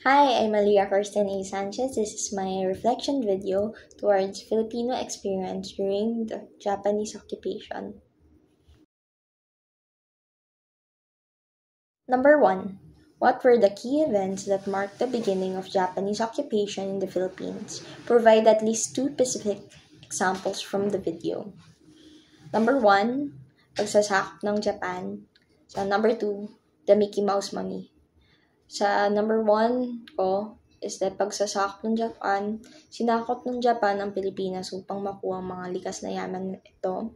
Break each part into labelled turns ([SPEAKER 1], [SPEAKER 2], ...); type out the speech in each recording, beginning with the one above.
[SPEAKER 1] Hi, I'm Malia Kirsten A. Sanchez. This is my reflection video towards Filipino experience during the Japanese occupation. Number 1. What were the key events that marked the beginning of Japanese occupation in the Philippines? Provide at least two specific examples from the video. Number 1, pagsasakop ng Japan. So number 2, the Mickey Mouse Mummy. Sa number 1 ko is that pagsasakop ng Japan, sinakop ng Japan ang Pilipinas upang makuha ang mga likas na yaman ito.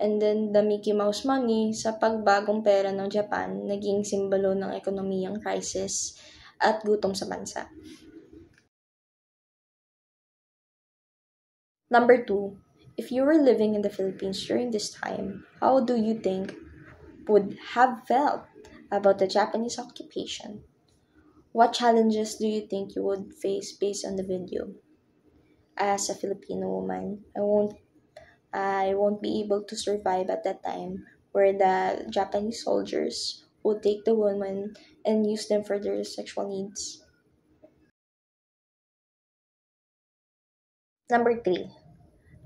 [SPEAKER 1] And then the Mickey Mouse Money, sa pagbagong pera ng Japan, naging simbolo ng ekonomiyang crisis at gutom sa bansa. Number 2, if you were living in the Philippines during this time, how do you think would have felt about the Japanese occupation? What challenges do you think you would face based on the video? As a Filipino woman, I won't be able to survive at that time where the Japanese soldiers would take the women and use them for their sexual needs. Number 3.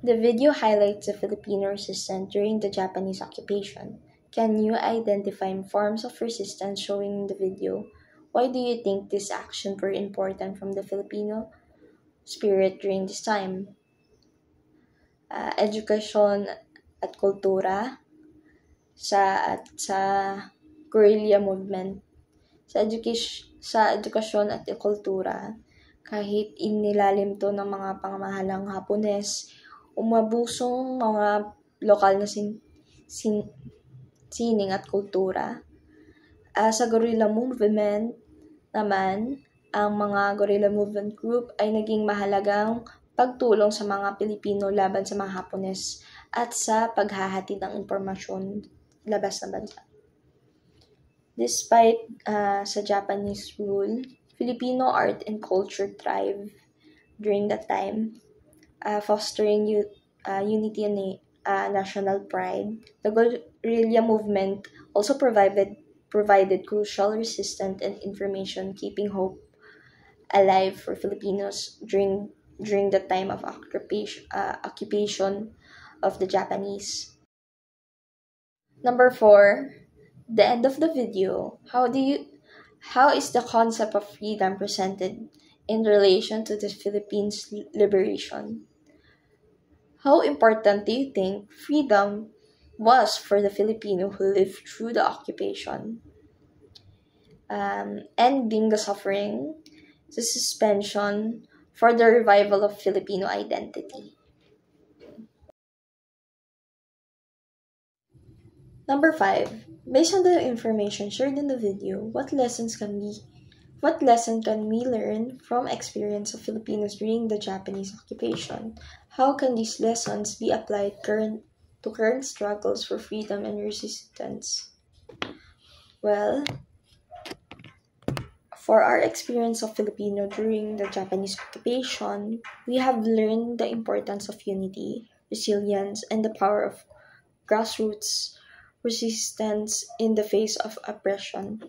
[SPEAKER 1] The video highlights the Filipino resistance during the Japanese occupation. Can you identify forms of resistance showing in the video? Why do you think these actions were important from the Filipino spirit during this time? Edukasyon at kultura sa guerrilla movement. Sa edukasyon at kultura, kahit inilalim to ng mga pangamahalang Hapones, umabusong mga lokal na sining at kultura. Sa guerrilla movement naman, ang mga guerrilla movement group ay naging mahalagang pagtulong sa mga Pilipino laban sa mga Hapones at sa paghahatid ng impormasyon labas ng bansa. Despite sa Japanese rule, Filipino art and culture thrived during that time, fostering unity and national pride. The guerrilla movement also provided crucial resistance and information, keeping hope alive for Filipinos during the time of occupation of the Japanese. Number 4, the end of the video. How is the concept of freedom presented in relation to the Philippines liberation? How important do you think freedom was for the Filipino who lived through the occupation? Ending the suffering, the suspension for the revival of Filipino identity. Number 5, based on the information shared in the video, what lesson can we learn from experience of Filipinos during the Japanese occupation? How can these lessons be applied to current struggles for freedom and resistance? Well, for our experience of Filipino during the Japanese occupation, we have learned the importance of unity, resilience, and the power of grassroots resistance in the face of oppression.